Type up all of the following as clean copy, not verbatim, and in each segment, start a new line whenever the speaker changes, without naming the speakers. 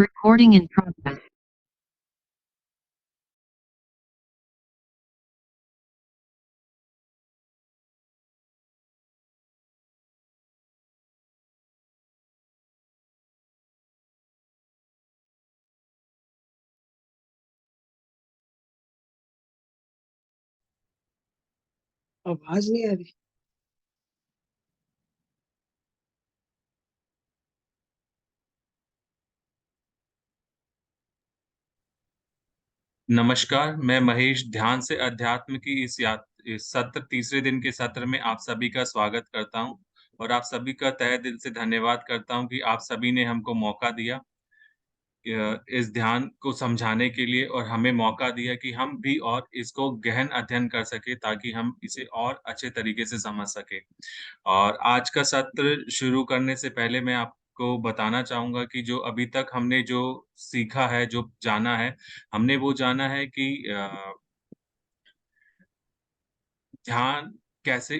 Recording in progress.
आवाज नहीं आ रही।
नमस्कार, मैं महेश ध्यान से अध्यात्म की इस सत्र तीसरे दिन के सत्र में आप सभी का स्वागत करता हूँ और आप सभी का तहे दिल से धन्यवाद करता हूँ कि आप सभी ने हमको मौका दिया इस ध्यान को समझाने के लिए और हमें मौका दिया कि हम भी और इसको गहन अध्ययन कर सकें ताकि हम इसे और अच्छे तरीके से समझ सकें। और आज का सत्र शुरू करने से पहले मैं आपको बताना चाहूँगा कि जो अभी तक हमने जो सीखा है, जो जाना है, हमने वो जाना है कि ध्यान कैसे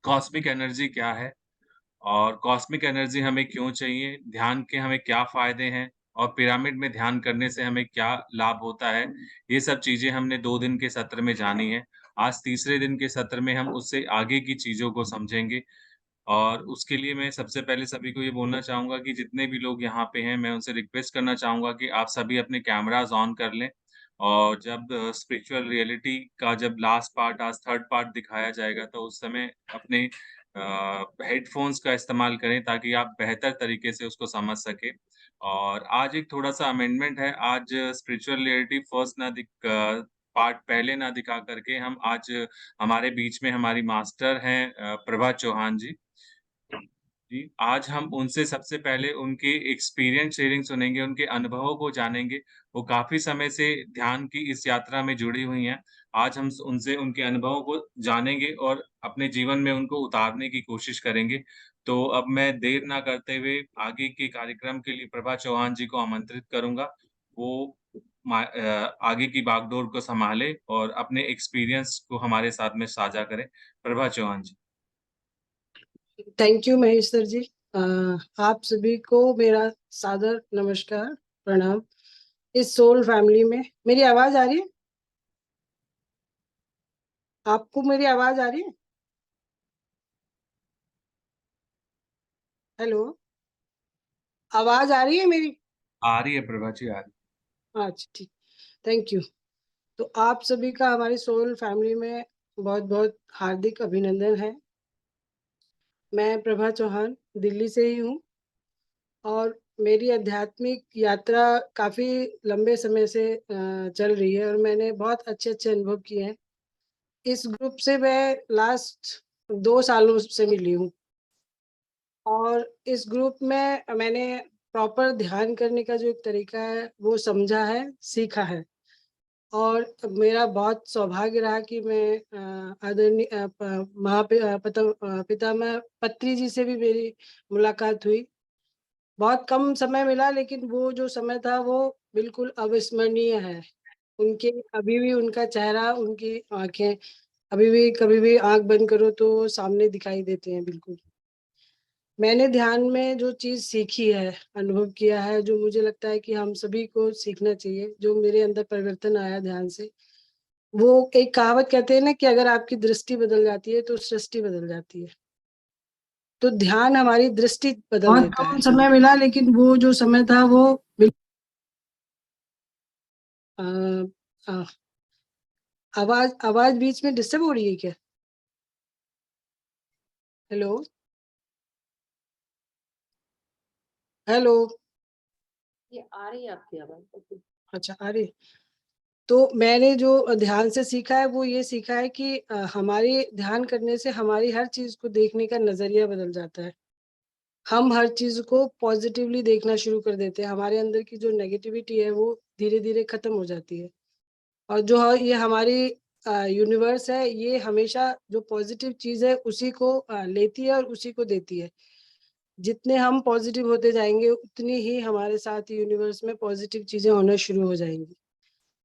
कॉस्मिक एनर्जी क्या है और कॉस्मिक एनर्जी हमें क्यों चाहिए, ध्यान के हमें क्या फ़ायदे हैं और पिरामिड में ध्यान करने से हमें क्या लाभ होता है, ये सब चीज़ें हमने 2 दिन के सत्र में जानी है। आज तीसरे दिन के सत्र में हम उससे आगे की चीज़ों को समझेंगे और उसके लिए मैं सबसे पहले सभी को ये बोलना चाहूँगा कि जितने भी लोग यहाँ पे हैं, मैं उनसे रिक्वेस्ट करना चाहूँगा कि आप सभी अपने कैमराज़ ऑन कर लें और जब स्पिरिचुअल रियलिटी का जब लास्ट पार्ट आज थर्ड पार्ट दिखाया जाएगा, तो उस समय अपने हेडफ़ोन्स का इस्तेमाल करें ताकि आप बेहतर तरीके से उसको समझ सकें। और आज एक थोड़ा-सा अमेंडमेंट है, आज स्पिरिचुअल रियलिटी फर्स्ट ना पार्ट पहले ना दिखा करके हम आज हमारे बीच में हमारी मास्टर हैं प्रभा चौहान जी। जी, आज हम उनसे सबसे पहले उनके एक्सपीरियंस शेयरिंग सुनेंगे, उनके अनुभवों को जानेंगे। वो काफ़ी समय से ध्यान की इस यात्रा में जुड़ी हुई हैं। आज हम स उनसे उनके अनुभवों को जानेंगे और अपने जीवन में उनको उतारने की कोशिश करेंगे। तो अब मैं देर ना करते हुए आगे के कार्यक्रम के लिए प्रभा चौहान जी को आमंत्रित करूँगा। वो आगे की बागडोर को सँभालें और अपने एक्सपीरियंस को हमारे साथ में साझा करें। प्रभा चौहान जी।
थैंक यू महेश सर जी। आप सभी को मेरा सादर नमस्कार, प्रणाम। इस सोल फैमिली में मेरी आवाज आ रही है? आपको मेरी आवाज आ रही है? हेलो, आवाज आ रही है मेरी?
आ रही है प्रभा जी, आ रही है।
अच्छा, ठीक। Thank you. तो आप सभी का हमारी सोल फैमिली में बहुत-बहुत हार्दिक अभिनंदन है। मैं प्रभा चौहान दिल्ली से ही हूँ और मेरी आध्यात्मिक यात्रा काफ़ी लंबे समय से चल रही है और मैंने बहुत अच्छे-अच्छे अनुभव किए हैं। इस ग्रुप से मैं लास्ट 2 सालों से मिली हूँ और इस ग्रुप में मैंने प्रॉपर ध्यान करने का जो एक तरीका है, वो समझा है, सीखा है और मेरा बहुत सौभाग्य रहा कि मैं आदरणीय पितामह पत्री जी से भी मेरी मुलाकात हुई। बहुत कम समय मिला लेकिन वो जो समय था वो बिल्कुल अविस्मरणीय है। उनके अभी भी उनका चेहरा, उनकी आँखें अभी भी कभी भी आँख बंद करो तो वो सामने दिखाई देते हैं बिल्कुल। मैंने ध्यान में जो चीज़ सीखी है, अनुभव किया है, जो मुझे लगता है कि हम सभी को सीखना चाहिए, जो मेरे अंदर परिवर्तन आया ध्यान से, वो एक कहावत कहते हैं ना कि अगर आपकी दृष्टि बदल जाती है तो सृष्टि बदल जाती है। तो ध्यान हमारी दृष्टि बदल
बहुत
देता है। बहुत कम समय मिला लेकिन वो जो समय था वो अ अ, आवाज़ बीच में डिस्टर्ब हो रही है क्या? हेलो? हेलो?
ये आ रही है आपकी आवाज़।
अच्छा, आ रही है। तो मैंने जो ध्यान से सीखा है वो ये सीखा है कि हमारे ध्यान करने से हमारी हर चीज़ को देखने का नज़रिया बदल जाता है। हम हर चीज़ को पॉज़िटिवली देखना शुरू कर देते हैं। हमारे अंदर की जो नेगेटिविटी है वो धीरे-धीरे खत्म हो जाती है। और जो ये हमारी यूनिवर्स है ये हमेशा जो पॉज़िटिव चीज़ है उसी को लेती है और उसी को देती है। जितने हम पॉज़िटिव होते जाएँगे उतनी ही हमारे साथ यूनिवर्स में पॉज़िटिव चीज़ें होना शुरू हो जाएँगी।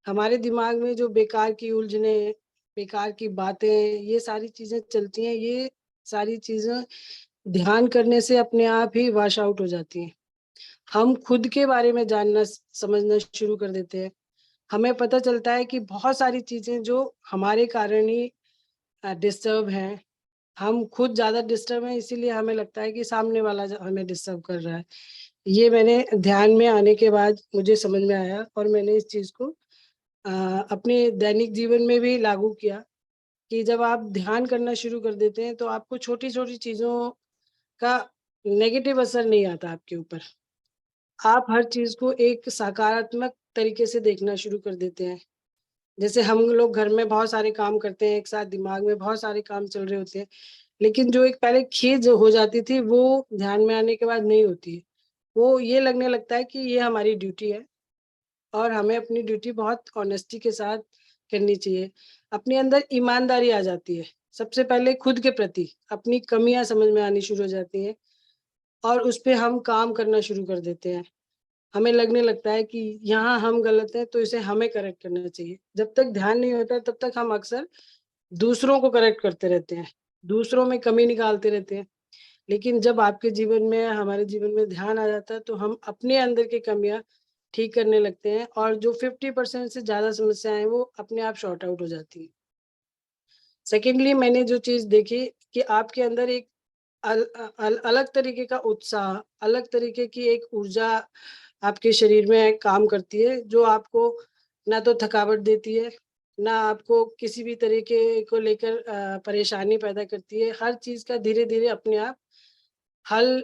हमारे दिमाग में जो बेकार की उलझनें, बेकार की बातें, ये सारी चीज़ें चलती हैं, ये सारी चीज़ें ध्यान करने से अपने आप ही वॉश आउट हो जाती हैं। हम खुद के बारे में जानना समझना शुरू कर देते हैं। हमें पता चलता है कि बहुत सारी चीज़ें जो हमारे कारण ही डिस्टर्ब हैं, हम खुद ज़्यादा डिस्टर्ब हैं, इसीलिए हमें लगता है कि सामने वाला हमें डिस्टर्ब कर रहा है। ये मैंने ध्यान में आने के बाद मुझे समझ में आया और मैंने इस चीज़ को अपने दैनिक जीवन में भी लागू किया कि जब आप ध्यान करना शुरू कर देते हैं, तो आपको छोटी-छोटी चीज़ों का नेगेटिव असर नहीं आता आपके ऊपर। आप हर चीज़ को एक सकारात्मक तरीके से देखना शुरू कर देते हैं। जैसे हम लोग घर में बहुत सारे काम करते हैं, एक साथ दिमाग में बहुत सारे काम चल रहे होते हैं, लेकिन जो एक पहले खीज हो जाती थी, वो ध्यान में आने के बाद नहीं होती है। वो ये लगने लगता है कि ये हमारी ड्यूटी है और हमें अपनी ड्यूटी बहुत ऑनेस्टी के साथ करनी चाहिए। अपने अंदर ईमानदारी आ जाती है। सबसे पहले खुद के प्रति अपनी कमियाँ समझ में आनी शुरू हो जाती हैं और उस पे हम काम करना शुरू कर देते हैं। हमें लगने लगता है कि यहाँ हम गलत हैं, तो इसे हमें करेक्ट करना चाहिए। जब तक ध्यान नहीं होता, तब तक हम अक्सर दूसरों को करेक्ट करते रहते हैं, दूसरों में कमी निकालते रहते हैं। लेकिन जब आपके जीवन में, हमारे जीवन में ध्यान आ जाता है, तो हम अपने अंदर की कमियाँ ठीक करने लगते हैं और जो 50% से ज़्यादा समस्याएँ हैं, वो अपने आप सॉर्ट आउट हो जाती हैं। सेकेंडली मैंने जो चीज़ देखी कि आपके अंदर एक अलग तरीके का उत्साह, अलग तरीके की एक ऊर्जा आपके शरीर में काम करती है, जो आपको ना तो थकावट देती है, ना आपको किसी भी तरीके को लेकर परेशानी पैदा करती है। हर चीज़ का धीरे-धीरे अपने आप हल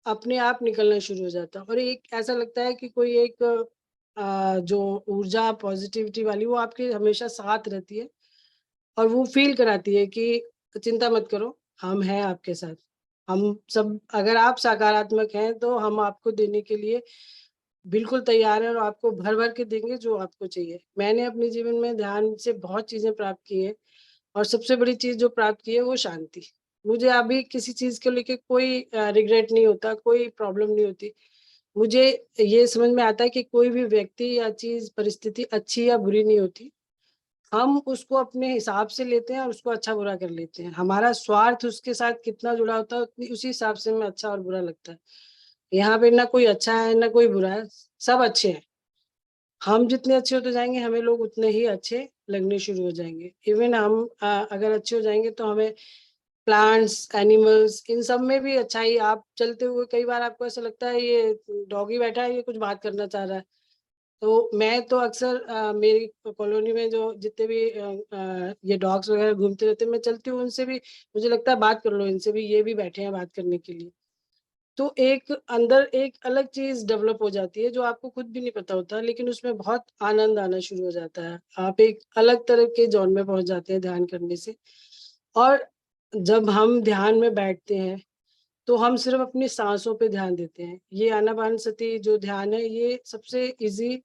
अपने आप निकलना शुरू हो जाता है और एक ऐसा लगता है कि कोई एक जो ऊर्जा पॉज़िटिविटी वाली वो आपके हमेशा साथ रहती है और वो फ़ील कराती है कि चिंता मत करो, हम हैं आपके साथ। हम सब अगर आप सकारात्मक हैं, तो हम आपको देने के लिए बिल्कुल तैयार हैं और आपको भर-भर के देंगे जो आपको चाहिए। मैंने अपने जीवन में ध्यान से बहुत चीज़ें प्राप्त की हैं और सबसे बड़ी चीज़ जो प्राप्त की है वो शांति। मुझे अभी किसी चीज़ को लेके कोई रिग्रेट नहीं होता, कोई प्रॉब्लम नहीं होती। मुझे ये समझ में आता है कि कोई भी व्यक्ति या चीज़, परिस्थिति अच्छी या बुरी नहीं होती। हम उसको अपने हिसाब से लेते हैं और उसको अच्छा-बुरा कर लेते हैं। हमारा स्वार्थ उसके साथ कितना जुड़ा होता है, उतनी उसी हिसाब से हमें अच्छा और बुरा लगता है। यहाँ पे ना कोई अच्छा है, ना कोई बुरा है, सब अच्छे हैं। हम जितने अच्छे होते जाएँगे, हमें लोग उतने ही अच्छे लगने शुरू हो जाएँगे। इवन हम अगर अच्छे हो जाएँगे तो हमें प्लांट्स, एनिमल्स इन सब में भी अच्छाई आप चलते हुए कई बार आपको ऐसा लगता है ये डॉगी बैठा है, ये कुछ बात करना चाह रहा है। तो मैं तो अक्सर मेरी कॉलोनी में जो जितने भी ये डॉग्स वगैरह घूमते रहते हैं, मैं चलती हूँ उनसे भी मुझे लगता है बात कर लो इनसे भी, ये भी बैठे हैं बात करने के लिए। तो एक अंदर एक अलग चीज़ डेवलप हो जाती है जो आपको खुद भी नहीं पता होता, लेकिन उसमें बहुत आनंद आना शुरू हो जाता है। आप एक अलग तरह के ज़ोन में पहुँच जाते हैं ध्यान करने से और जब हम ध्यान में बैठते हैं, तो हम सिर्फ़ अपनी साँसों पे ध्यान देते हैं। ये आनापानसति जो ध्यान है, ये सबसे ईज़ी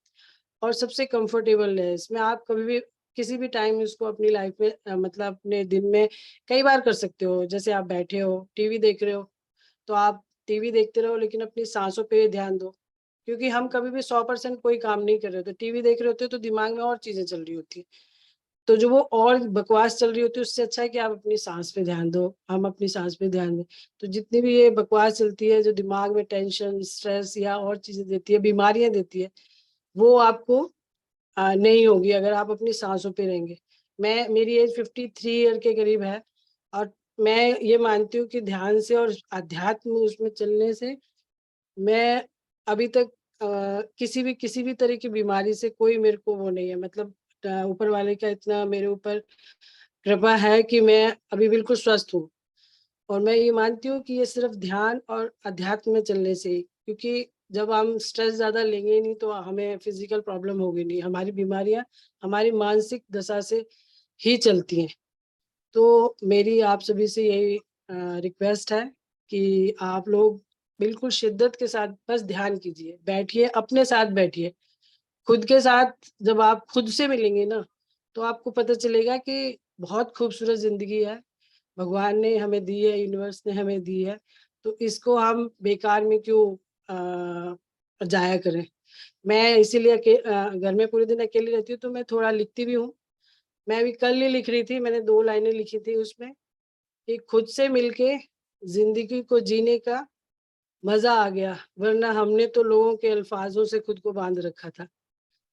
और सबसे कंफर्टेबल है। इसमें आप कभी भी किसी भी टाइम इसको अपनी लाइफ़ में मतलब अपने दिन में कई बार कर सकते हो। जैसे आप बैठे हो, टीवी देख रहे हो, तो आप टीवी देखते रहो लेकिन अपनी साँसों पे ध्यान दो। क्योंकि हम कभी भी 100% कोई काम नहीं कर रहे होते। टीवी देख रहे होते हो तो दिमाग में और चीज़ें चल रही होती हैं। तो जो वो और बकवास चल रही होती है उससे अच्छा है कि आप अपनी साँस पे ध्यान दो, हम अपनी साँस पे ध्यान दें। तो जितनी भी ये बकवास चलती है जो दिमाग में टेंशन, स्ट्रेस या और चीज़ें देती है, बीमारियाँ देती है, वो आपको नहीं होगी अगर आप अपनी साँसों पे रहेंगे। मेरी एज 53 ईयर के करीब है और मैं ये मानती हूँ कि ध्यान से और अध्यात्म उसमें चलने से मैं अभी तक किसी भी तरह की बीमारी से कोई मेरे को वो नहीं है मतलब ऊपर वाले का इतना मेरे ऊपर कृपा है कि मैं अभी बिल्कुल स्वस्थ हूँ। और मैं ये मानती हूँ कि ये सिर्फ़ ध्यान और अध्यात्म में चलने से ही क्योंकि जब हम स्ट्रेस ज़्यादा लेंगे ही नहीं तो हमें फ़िज़िकल प्रॉब्लम होगी नहीं। हमारी बीमारियाँ हमारी मानसिक दशा से ही चलती हैं। तो मेरी आप सभी से यही रिक्वेस्ट है कि आप लोग बिल्कुल शिद्दत के साथ बस ध्यान कीजिए। बैठिए, अपने साथ बैठिए। खुद के साथ जब आप खुद से मिलेंगे ना, तो आपको पता चलेगा कि बहुत खूबसूरत ज़िंदगी है। भगवान ने हमें दी है, यूनिवर्स ने हमें दी है, तो इसको हम बेकार में क्यों ज़ाया करें। मैं इसीलिए घर में पूरे दिन अकेली रहती हूँ, तो मैं थोड़ा लिखती भी हूँ। मैं अभी कल ही लिख रही थी, मैंने 2 लाइनें लिखी थी उसमें कि खुद से मिलके ज़िंदगी को जीने का मजा आ गया, वरना हमने तो लोगों के अल्फाजों से खुद को बांध रखा था।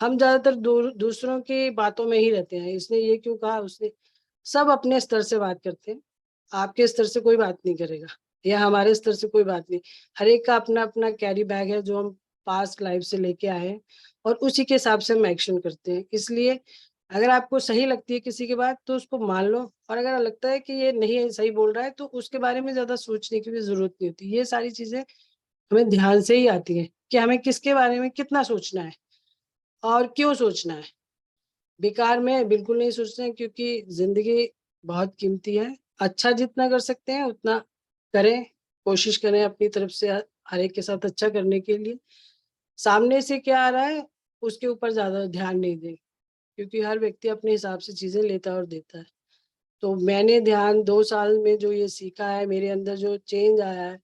हम ज्यादातर दूसरों की बातों में ही रहते हैं, इसने ये क्यों कहा, उसने, सब अपने स्तर से बात करते हैं। आपके स्तर से कोई बात नहीं करेगा, या हमारे स्तर से कोई बात नहीं। हर एक का अपना अपना कैरी बैग है जो हम पास्ट लाइफ से लेके आए हैं, और उसी के हिसाब से हम एक्शन करते हैं। इसलिए अगर आपको सही लगती है किसी की बात तो उसको मान लो, और अगर लगता है कि ये नहीं सही बोल रहा है तो उसके बारे में ज्यादा सोचने की भी जरूरत नहीं होती। ये सारी चीजें हमें ध्यान से ही आती है कि हमें किसके बारे में कितना सोचना है और क्यों सोचना है। बेकार में बिल्कुल नहीं सोचना है, क्योंकि जिंदगी बहुत कीमती है। अच्छा जितना कर सकते हैं उतना करें, कोशिश करें अपनी तरफ से हर एक के साथ अच्छा करने के लिए। सामने से क्या आ रहा है उसके ऊपर ज्यादा ध्यान नहीं दें, क्योंकि हर व्यक्ति अपने हिसाब से चीजें लेता और देता है। तो मैंने ध्यान 2 साल में जो ये सीखा है, मेरे अंदर जो चेंज आया है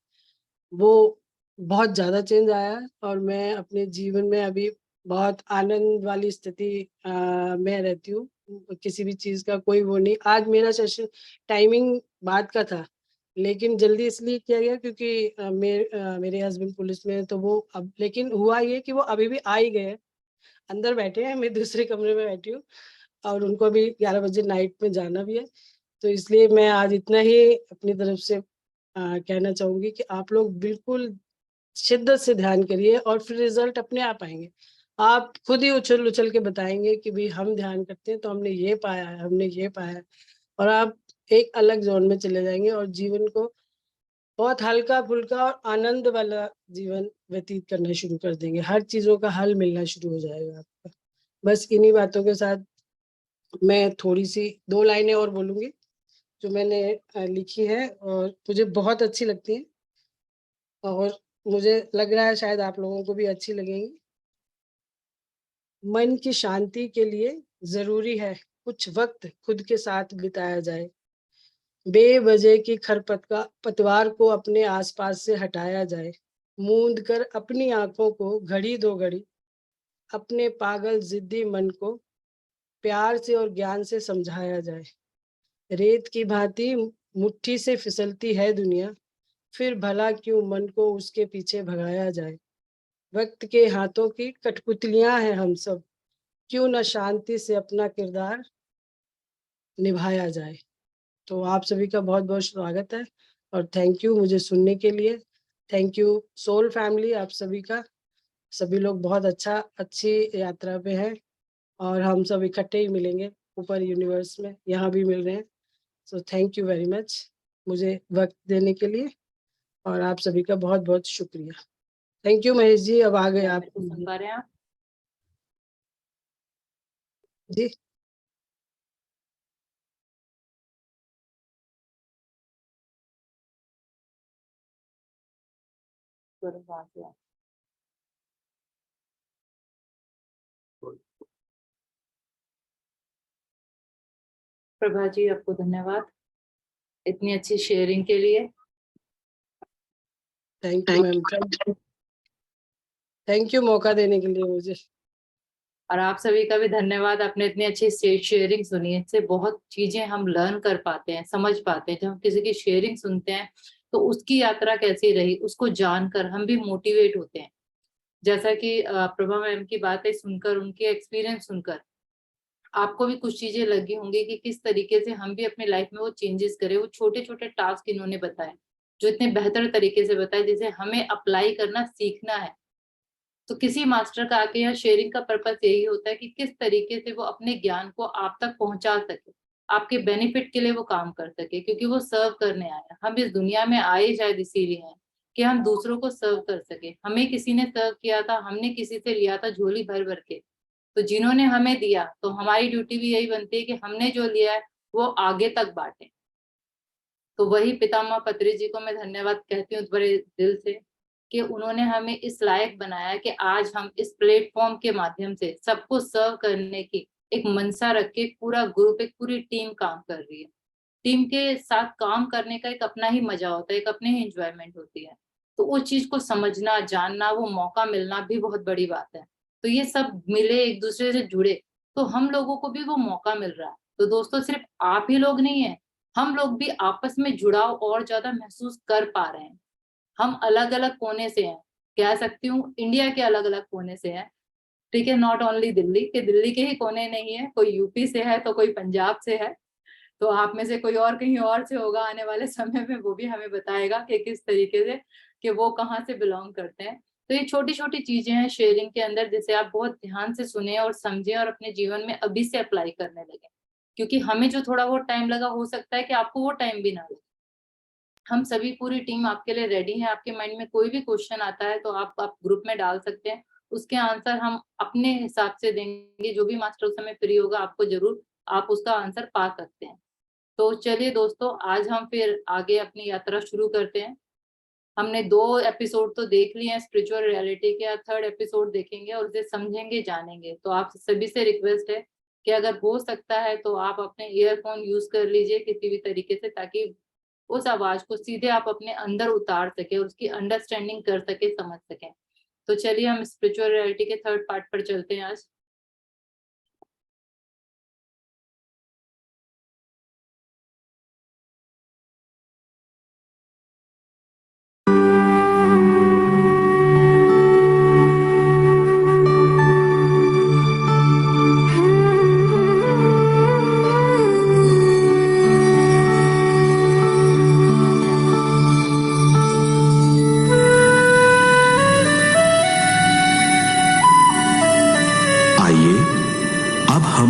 वो बहुत ज़्यादा चेंज आया है, और मैं अपने जीवन में अभी बहुत आनंद वाली स्थिति में रहती हूँ। किसी भी चीज़ का कोई वो नहीं। आज मेरा सेशन टाइमिंग बात का था, लेकिन जल्दी इसलिए किया गया क्योंकि मेरे हस्बैंड पुलिस में हैं, तो वो अब, लेकिन हुआ ये कि वो अभी भी आ ही गए हैं। अंदर बैठे हैं, मैं दूसरे कमरे में बैठी हूँ, और उनको अभी 11 बजे नाइट में जाना भी है। तो इसलिए मैं आज इतना ही अपनी तरफ से कहना चाहूँगी कि आप लोग बिल्कुल शिद्दत से ध्यान करिए, और फिर रिजल्ट अपने आप आएँगे। आप खुद ही उछल-उछल के बताएँगे कि भई हम ध्यान करते हैं तो हमने ये पाया है, हमने ये पाया है, और आप एक अलग ज़ोन में चले जाएँगे और जीवन को बहुत हल्का-फुल्का और आनंद वाला जीवन व्यतीत करना शुरू कर देंगे। हर चीज़ों का हल मिलना शुरू हो जाएगा आपको। बस इन्हीं बातों के साथ मैं थोड़ी-सी 2 लाइनें और बोलूँगी, जो मैंने लिखी है और मुझे बहुत अच्छी लगती हैं, और मुझे लग रहा है शायद आप लोगों को भी अच्छी लगेंगी। मन की शांति के लिए ज़रूरी है कुछ वक़्त खुद के साथ बिताया जाए। बेवजह की पतवार को अपने आस-पास से हटाया जाए। मूंद कर अपनी आँखों को घड़ी 2 घड़ी, अपने पागल ज़िद्दी मन को प्यार से और ज्ञान से समझाया जाए। रेत की भाँति मुट्ठी से फिसलती है दुनिया, फिर भला क्यों मन को उसके पीछे भगाया जाए। वक़्त के हाथों की कठपुतलियाँ हैं हम सब, क्यों ना शांति से अपना किरदार निभाया जाए। तो आप सभी का बहुत-बहुत स्वागत है, और थैंक यू मुझे सुनने के लिए। थैंक यू सोल फैमिली, आप सभी का। सभी लोग बहुत अच्छी यात्रा पे हैं, और हम सब इकट्ठे ही मिलेंगे ऊपर यूनिवर्स में, यहाँ भी मिल रहे हैं। So thank you very much मुझे वक़्त देने के लिए, और आप सभी का बहुत-बहुत शुक्रिया। थैंक यू महेश जी, अब आ गए
क्या
आप।
मेरे को सुन पा रहे हैं आप?
जी।
करो बात यार। प्रभा जी, आपको धन्यवाद इतनी अच्छी शेयरिंग के लिए।
Thank you ma'am, thank you मौका देने के लिए मुझे।
और आप सभी का भी धन्यवाद, आपने इतनी अच्छी शेयरिंग सुनी। इससे बहुत चीजें हम लर्न कर पाते हैं, समझ पाते हैं। जब हम किसी की शेयरिंग सुनते हैं तो उसकी यात्रा कैसी रही उसको जानकर हम भी मोटिवेट होते हैं। जैसा कि प्रभा मैम की बातें सुनकर, उनके एक्सपीरियंस सुनकर आपको भी कुछ चीजें लगी होंगी कि किस तरीके से हम भी अपनी लाइफ में वो चेंजेस करें। वो छोटे छोटे टास्क इन्होंने बताए, जो इतने बेहतर तरीके से बताए, जिसे हमें अप्लाई करना सीखना है। तो किसी मास्टर का आके यहाँ शेयरिंग का पर्पस यही होता है कि किस तरीके से वो अपने ज्ञान को आप तक पहुंचा सके, आपके बेनिफिट के लिए वो काम कर सके, क्योंकि वो सर्व करने आया। हम इस दुनिया में आए शायद इसीलिए हैं कि हम दूसरों को सर्व कर सके। हमें किसी ने सर्व किया था, हमने किसी से लिया था झोली भर भर के, तो जिन्होंने हमें दिया, तो हमारी ड्यूटी भी यही बनती है कि हमने जो लिया है वो आगे तक बांटे। तो वही पितामह पत्री जी को मैं धन्यवाद कहती हूँ बड़े दिल से, कि उन्होंने हमें इस लायक बनाया कि आज हम इस प्लेटफॉर्म के माध्यम से सबको सर्व करने की एक मनसा रख के पूरा ग्रुप, एक पूरी टीम काम कर रही है। टीम के साथ काम करने का एक अपना ही मजा होता है, एक अपनी ही एंजॉयमेंट होती है। तो वो चीज को समझना, जानना, वो मौका मिलना भी बहुत बड़ी बात है। तो ये सब मिले, एक दूसरे से जुड़े, तो हम लोगों को भी वो मौका मिल रहा है। तो दोस्तों, सिर्फ आप ही लोग नहीं है, हम लोग भी आपस में जुड़ाव और ज्यादा महसूस कर पा रहे हैं। हम अलग अलग कोने से हैं, कह सकती हूँ इंडिया के अलग अलग कोने से हैं, ठीक है, नॉट ओनली दिल्ली के ही कोने नहीं है, कोई यूपी से है तो कोई पंजाब से है, तो आप में से कोई और कहीं और से होगा आने वाले समय में, वो भी हमें बताएगा कि किस तरीके से, कि वो कहाँ से बिलोंग करते हैं। तो ये छोटी छोटी चीजें हैं शेयरिंग के अंदर, जिसे आप बहुत ध्यान से सुने और समझें और अपने जीवन में अभी से अप्लाई करने लगे, क्योंकि हमें जो थोड़ा बहुत टाइम लगा, हो सकता है कि आपको वो टाइम भी ना लगे। हम सभी पूरी टीम आपके लिए रेडी है। आपके माइंड में कोई भी क्वेश्चन आता है तो आप ग्रुप में डाल सकते हैं, उसके आंसर हम अपने हिसाब से देंगे। जो भी मास्टर उस समय फ्री होगा, आपको जरूर आप उसका आंसर पा सकते हैं। तो चलिए दोस्तों, आज हम फिर आगे अपनी यात्रा शुरू करते हैं। हमने 2 एपिसोड तो देख लिए हैं स्पिरिचुअल रियलिटी के, अब 3rd एपिसोड देखेंगे और उसे समझेंगे, जानेंगे। तो आप सभी से रिक्वेस्ट है कि अगर हो सकता है तो आप अपने ईयरफोन यूज कर लीजिए किसी भी तरीके से, ताकि उस आवाज को सीधे आप अपने अंदर उतार सके, उसकी अंडरस्टैंडिंग कर सके, समझ सके। तो चलिए हम स्पिरिचुअल रियलिटी के 3rd पार्ट पर चलते हैं आज।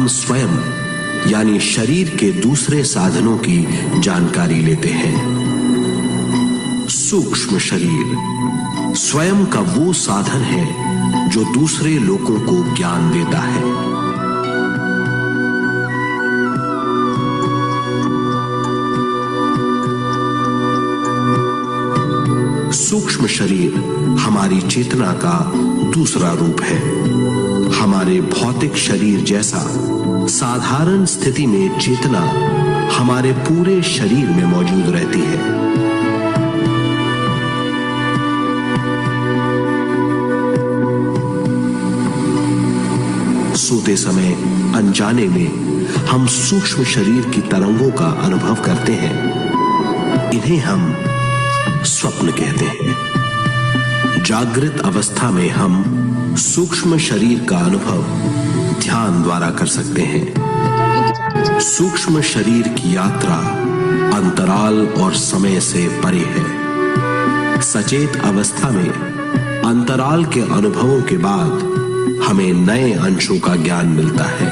स्वयं यानी शरीर के दूसरे साधनों की जानकारी लेते हैं। सूक्ष्म शरीर स्वयं का वो साधन है जो दूसरे लोगों को ज्ञान देता है। सूक्ष्म शरीर हमारी चेतना का दूसरा रूप है। हमारे भौतिक शरीर जैसा साधारण स्थिति में चेतना हमारे पूरे शरीर में मौजूद रहती है। सोते समय अनजाने में हम सूक्ष्म शरीर की तरंगों का अनुभव करते हैं। इन्हें हम स्वप्न कहते हैं। जागृत अवस्था में हम सूक्ष्म शरीर का अनुभव ध्यान द्वारा कर सकते हैं। सूक्ष्म शरीर की यात्रा अंतराल और समय से परे है। सचेत अवस्था में अंतराल के अनुभवों के बाद हमें नए अंशों का ज्ञान मिलता है।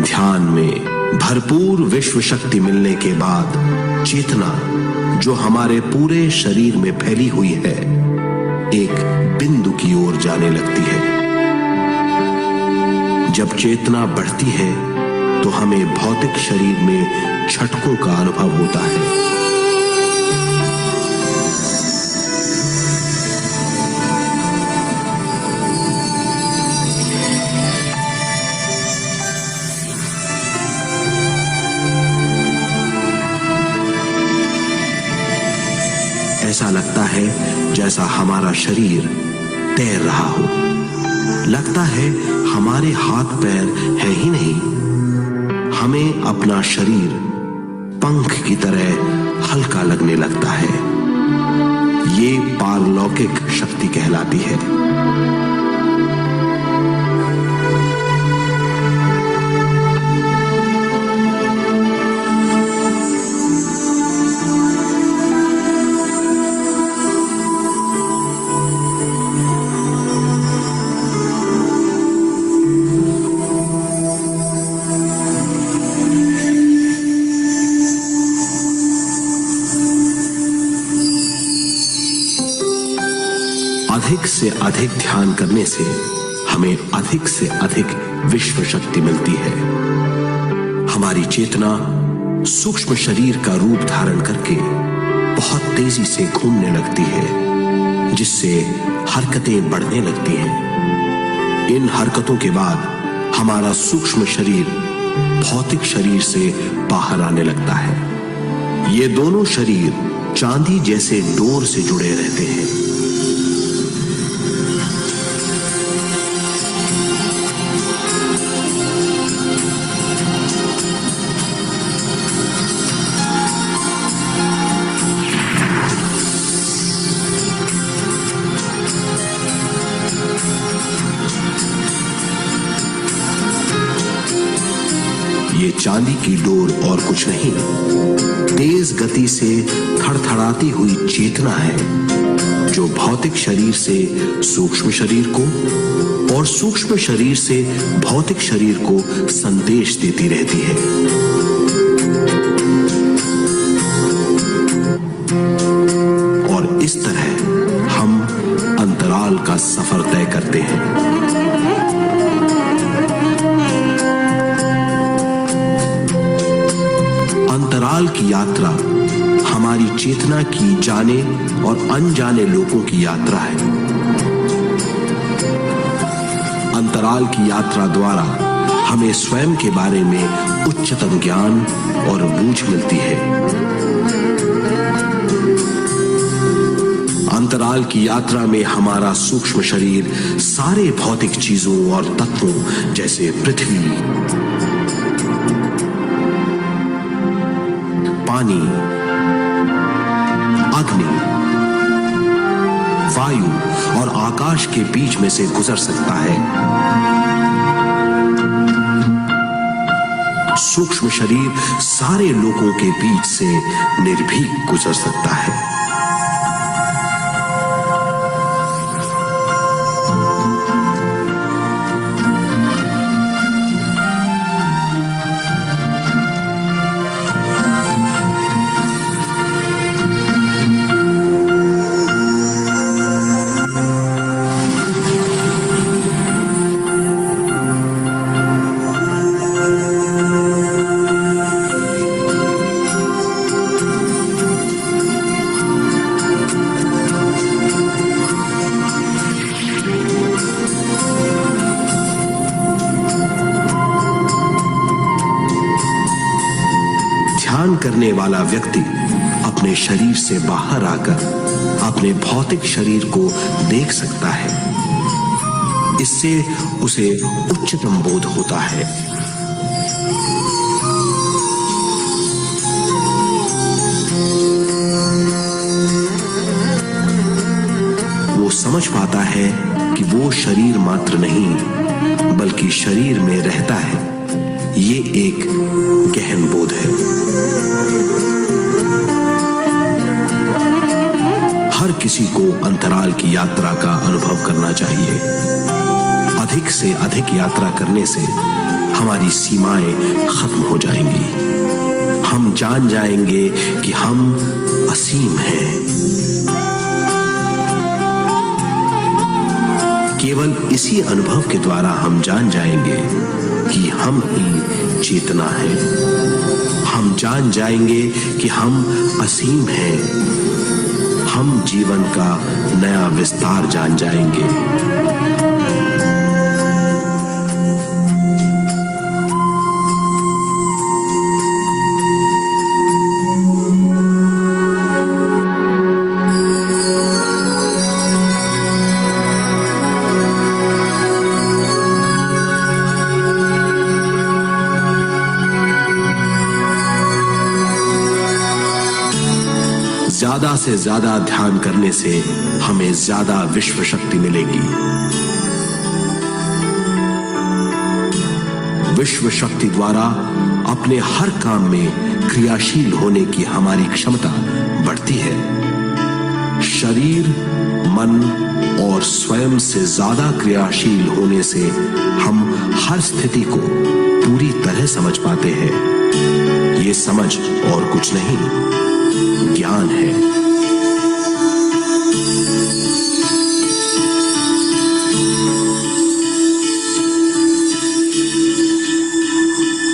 ध्यान में भरपूर विश्व शक्ति मिलने के बाद चेतना जो हमारे पूरे शरीर में फैली हुई है, एक बिंदु की ओर जाने लगती है। जब चेतना बढ़ती है तो हमें भौतिक शरीर में झटकों का अनुभव होता है। ऐसा लगता है जैसा हमारा शरीर तैर रहा हो। लगता है हमारे हाथ पैर है ही नहीं, हमें अपना शरीर पंख की तरह हल्का लगने लगता है। ये पारलौकिक शक्ति कहलाती है। अधिक से अधिक ध्यान करने से हमें अधिक से अधिक विश्व शक्ति मिलती है। हमारी चेतना सूक्ष्म शरीर का रूप धारण करके बहुत तेजी से घूमने लगती है, जिससे हरकतें बढ़ने लगती हैं। इन हरकतों के बाद हमारा सूक्ष्म शरीर भौतिक शरीर से बाहर आने लगता है। ये दोनों शरीर चांदी जैसे डोर से जुड़े रहते हैं। ये चांदी की डोर और कुछ नहीं, तेज गति से थड़थड़ाती हुई चेतना है, जो भौतिक शरीर से सूक्ष्म शरीर को और सूक्ष्म शरीर से भौतिक शरीर को संदेश देती रहती है। और इस तरह हम अंतराल का सफर तय करते हैं। अंतराल की यात्रा हमारी चेतना की जाने और अनजाने लोगों की यात्रा है। अंतराल की यात्रा द्वारा हमें स्वयं के बारे में उच्चतम ज्ञान और बूझ मिलती है। अंतराल की यात्रा में हमारा सूक्ष्म शरीर सारे भौतिक चीजों और तत्वों जैसे पृथ्वी, पानी, अग्नि, वायु और आकाश के बीच में से गुजर सकता है। सूक्ष्म शरीर सारे लोगों के बीच से निर्भीक गुजर सकता है। ध्यान करने वाला व्यक्ति अपने शरीर से बाहर आकर अपने भौतिक शरीर को देख सकता है। इससे उसे उच्चतम बोध होता है। वो समझ पाता है कि वो शरीर मात्र नहीं बल्कि शरीर में रहता है। ये एक गहन बोध है। हर किसी को अंतराल की यात्रा का अनुभव करना चाहिए। अधिक से अधिक यात्रा करने से हमारी सीमाएं खत्म हो जाएंगी। हम जान जाएंगे कि हम असीम हैं। केवल इसी अनुभव के द्वारा हम जान जाएंगे कि हम ही चेतना है। हम जान जाएंगे कि हम असीम हैं। हम जीवन का नया विस्तार जान जाएंगे। ज्यादा से ज्यादा ध्यान करने से हमें ज्यादा विश्व शक्ति मिलेगी। विश्व शक्ति द्वारा अपने हर काम में क्रियाशील होने की हमारी क्षमता बढ़ती है। शरीर, मन और स्वयं से ज्यादा क्रियाशील होने से हम हर स्थिति को पूरी तरह समझ पाते हैं। ये समझ और कुछ नहीं, ज्ञान है।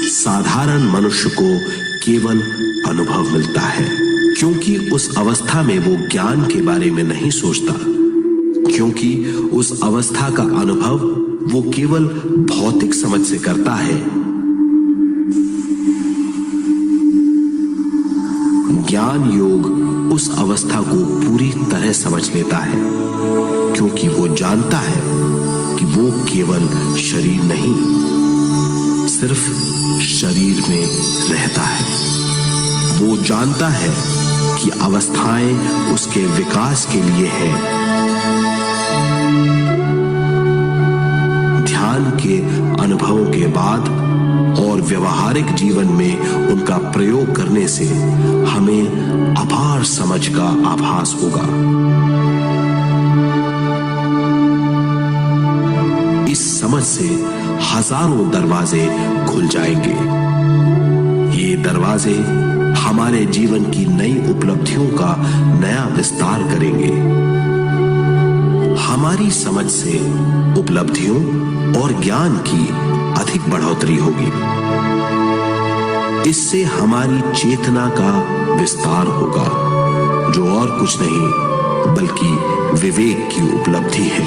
साधारण मनुष्य को केवल अनुभव मिलता है, क्योंकि उस अवस्था में वो ज्ञान के बारे में नहीं सोचता, क्योंकि उस अवस्था का अनुभव वो केवल भौतिक समझ से करता है। ज्ञान योग उस अवस्था को पूरी तरह समझ लेता है, क्योंकि वो जानता है कि वो केवल शरीर नहीं, सिर्फ शरीर में रहता है। वो जानता है कि अवस्थाएं उसके विकास के लिए है। ध्यान के अनुभवों के बाद और व्यवहारिक जीवन में उनका प्रयोग करने से हमें अपार समझ का आभास होगा। इस समझ से हजारों दरवाजे खुल जाएंगे। ये दरवाजे हमारे जीवन की नई उपलब्धियों का नया विस्तार करेंगे। हमारी समझ से उपलब्धियों और ज्ञान की अधिक बढ़ोतरी होगी। इससे हमारी चेतना का विस्तार होगा, जो और कुछ नहीं बल्कि विवेक की उपलब्धि है।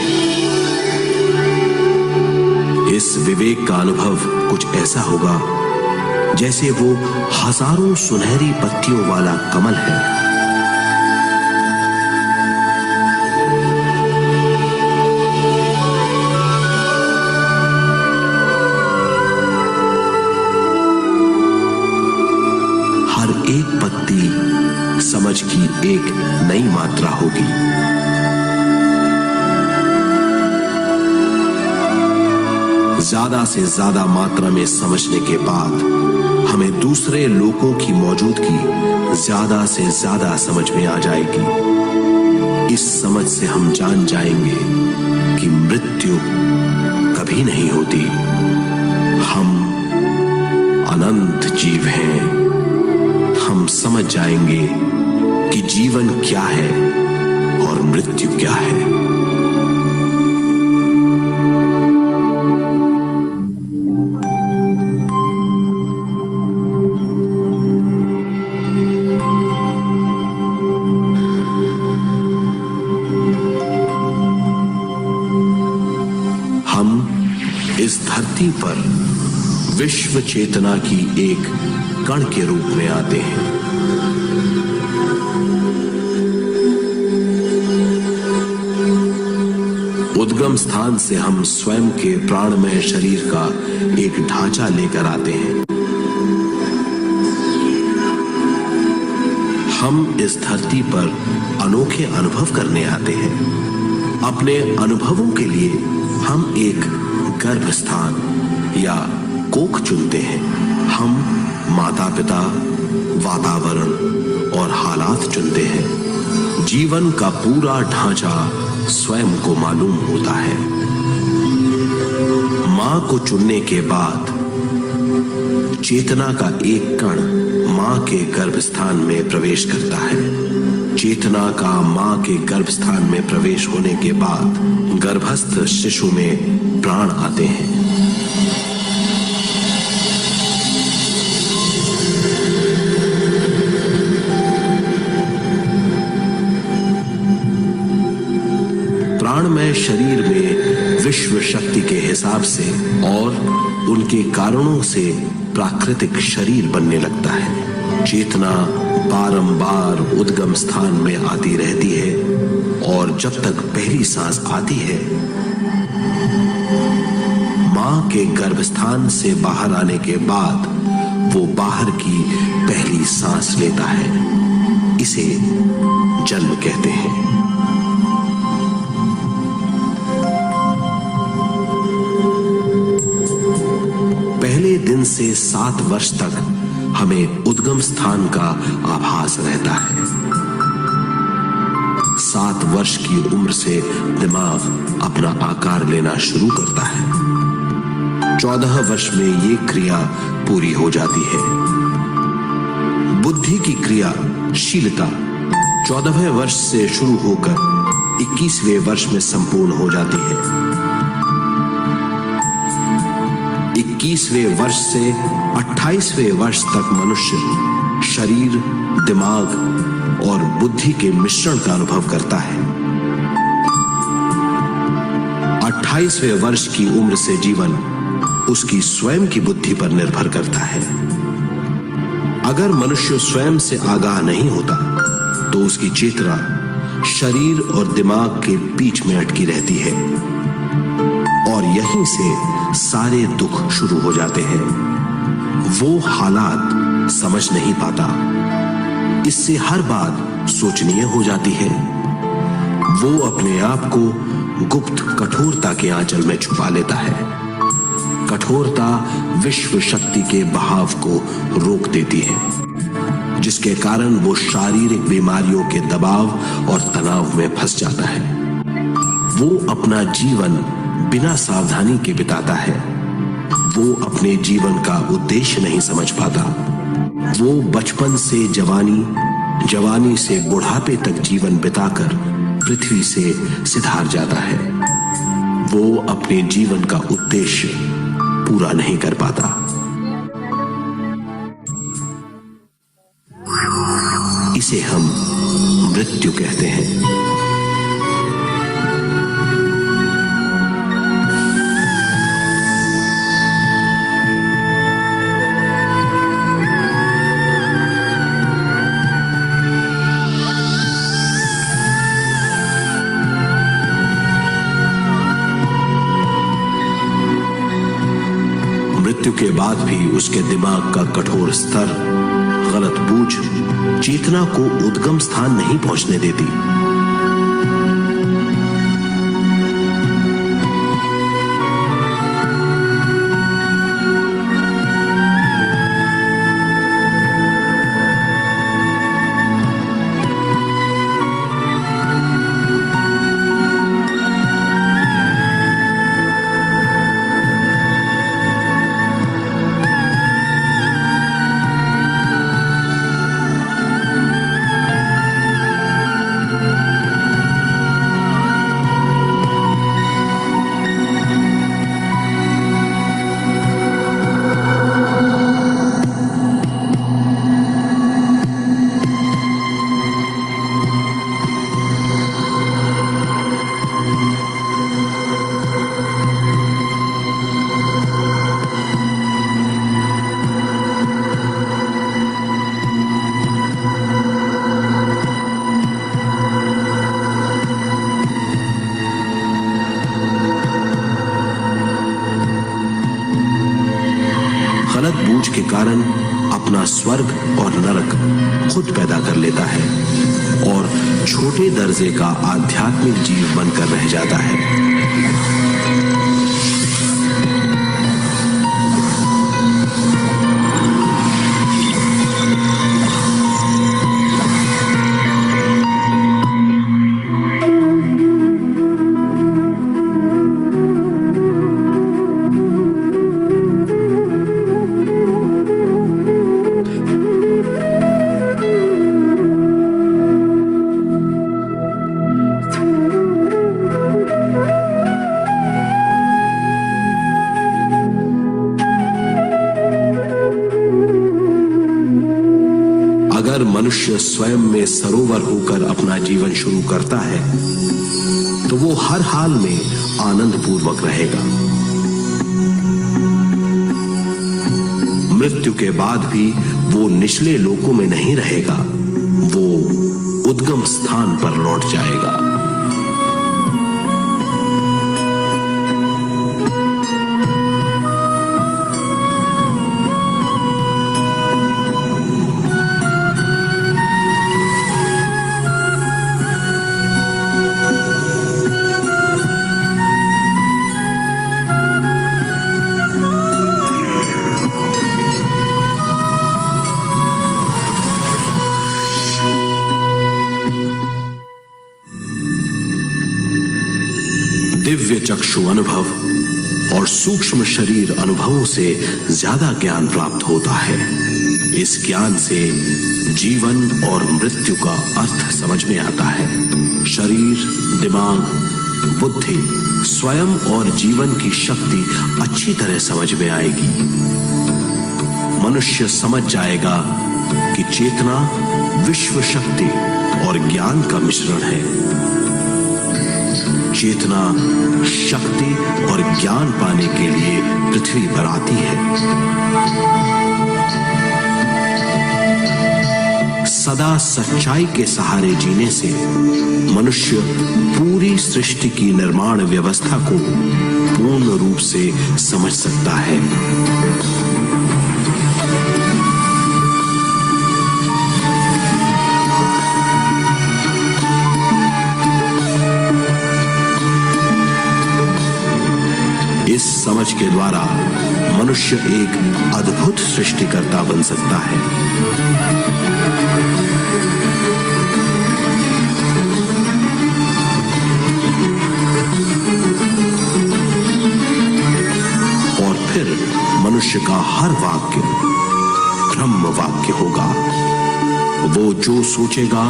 इस विवेक का अनुभव कुछ ऐसा होगा जैसे वो हजारों सुनहरी पत्तियों वाला कमल है। हर एक पत्ती समझ की एक नई मात्रा होगी। ज्यादा से ज्यादा मात्रा में समझने के बाद हमें दूसरे लोगों की मौजूदगी ज्यादा से ज्यादा समझ में आ जाएगी। इस समझ से हम जान जाएंगे कि मृत्यु कभी नहीं होती। हम अनंत जीव हैं। हम समझ जाएंगे कि जीवन क्या है और मृत्यु क्या है। इस धरती पर विश्व चेतना की एक कण के रूप में आते हैं। उद्गम स्थान से हम स्वयं के प्राणमय शरीर का एक ढांचा लेकर आते हैं। हम इस धरती पर अनोखे अनुभव करने आते हैं। अपने अनुभवों के लिए हम एक गर्भ स्थान या कोख चुनते हैं। हम माता पिता, वातावरण और हालात चुनते हैं। जीवन का पूरा ढांचा स्वयं को मालूम होता है। मां को चुनने के बाद चेतना का एक कण मां के गर्भस्थान में प्रवेश करता है। चेतना का मां के गर्भस्थान में प्रवेश होने के बाद गर्भस्थ शिशु में प्राण आते हैं। प्राणमय शरीर में विश्व शक्ति के हिसाब से और उनके कारणों से प्राकृतिक शरीर बनने लगता है। चेतना बारंबार उद्गम स्थान में आती रहती है और जब तक पहली सांस आती है, मां के गर्भस्थान से बाहर आने के बाद वो बाहर की पहली सांस लेता है। इसे जन्म कहते हैं। पहले दिन से 7 वर्ष तक हमें उद्गम स्थान का आभास रहता है। 7 वर्ष की उम्र से दिमाग अपना आकार लेना शुरू करता है। 14 वर्ष में ये क्रिया पूरी हो जाती है। बुद्धि की क्रियाशीलता 14वें वर्ष से शुरू होकर 21वें वर्ष में संपूर्ण हो जाती है। 21वें वर्ष से 28वें वर्ष तक मनुष्य शरीर, दिमाग और बुद्धि के मिश्रण का अनुभव करता है। 28वें वर्ष की उम्र से जीवन उसकी स्वयं की बुद्धि पर निर्भर करता है। अगर मनुष्य स्वयं से आगाह नहीं होता तो उसकी चेतना शरीर और दिमाग के बीच में अटकी रहती है और यहीं से सारे दुख शुरू हो जाते हैं। वो हालात समझ नहीं पाता, इससे हर बात सोचनीय हो जाती है। वो अपने आप को गुप्त कठोरता के आंचल में छुपा लेता है। कठोरता विश्व शक्ति के बहाव को रोक देती है, जिसके कारण वो शारीरिक बीमारियों के दबाव और तनाव में फंस जाता है। वो अपना जीवन बिना सावधानी के बिताता है। वो अपने जीवन का उद्देश्य नहीं समझ पाता। वो बचपन से जवानी, जवानी से बुढ़ापे तक जीवन बिताकर पृथ्वी से सिधार जाता है। वो अपने जीवन का उद्देश्य पूरा नहीं कर पाता। इसे हम मृत्यु कहते हैं। मृत्यु के बाद भी उसके दिमाग का कठोर स्तर, गलत बूझ चेतना को उद्गम स्थान नहीं पहुंचने देती। गलत बूझ के कारण अपना स्वर्ग और नरक खुद पैदा कर लेता है और छोटे दर्जे का आध्यात्मिक जीव बनकर रह जाता है। अगर मनुष्य स्वयं में सरोवर होकर अपना जीवन शुरू करता है तो वो हर हाल में आनंद पूर्वक रहेगा। मृत्यु के बाद भी वो निचले लोकों में नहीं रहेगा, वो उद्गम स्थान पर लौट जाएगा। दिव्य चक्षु अनुभव और सूक्ष्म शरीर अनुभवों से ज्यादा ज्ञान प्राप्त होता है। इस ज्ञान से जीवन और मृत्यु का अर्थ समझ में आता है। शरीर, दिमाग, बुद्धि, स्वयं और जीवन की शक्ति अच्छी तरह समझ में आएगी। मनुष्य समझ जाएगा कि चेतना विश्व शक्ति और ज्ञान का मिश्रण है। चेतना शक्ति और ज्ञान पाने के लिए पृथ्वी पर आती है। सदा सच्चाई के सहारे जीने से मनुष्य पूरी सृष्टि की निर्माण व्यवस्था को पूर्ण रूप से समझ सकता है। इस समझ के द्वारा मनुष्य एक अद्भुत सृष्टिकर्ता बन सकता है। और फिर मनुष्य का हर वाक्य ब्रह्म वाक्य होगा। वो जो सोचेगा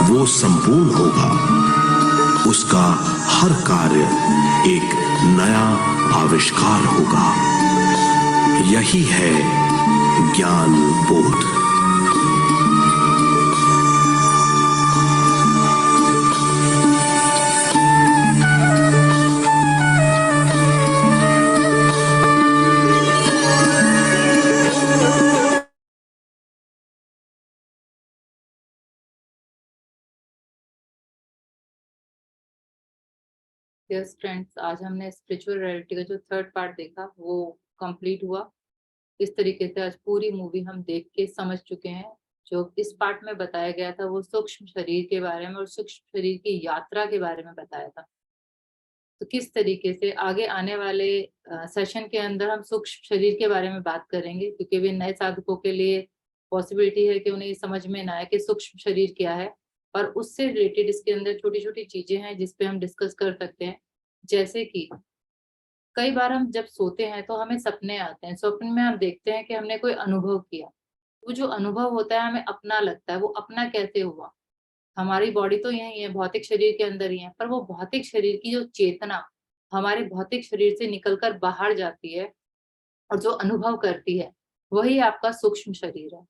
वो संपूर्ण होगा। उसका हर कार्य एक नया आविष्कार होगा। यही है ज्ञान बोध।
यस फ्रेंड्स, आज हमने स्पिरिचुअल रियलिटी का जो थर्ड पार्ट देखा वो कंप्लीट हुआ। इस तरीके से आज पूरी मूवी हम देख के समझ चुके हैं। जो इस पार्ट में बताया गया था वो सूक्ष्म शरीर के बारे में और सूक्ष्म शरीर की यात्रा के बारे में बताया था। तो किस तरीके से आगे आने वाले सेशन के अंदर हम सूक्ष्म शरीर के बारे में बात करेंगे, क्योंकि वे नए साधकों के लिए पॉसिबिलिटी है कि उन्हें समझ में ना आए कि सूक्ष्म शरीर क्या है, और उससे रिलेटेड इसके अंदर छोटी छोटी चीजें हैं जिसपे हम डिस्कस कर सकते हैं। जैसे कि कई बार हम जब सोते हैं तो हमें सपने आते हैं। स्वप्न में हम देखते हैं कि हमने कोई अनुभव किया। वो जो अनुभव होता है हमें अपना लगता है। वो अपना कैसे हुआ? हमारी बॉडी तो यही है, भौतिक शरीर के अंदर ही है, पर वो भौतिक शरीर की जो चेतना हमारे भौतिक शरीर से निकलकर बाहर जाती है और जो अनुभव करती है वही आपका सूक्ष्म शरीर है।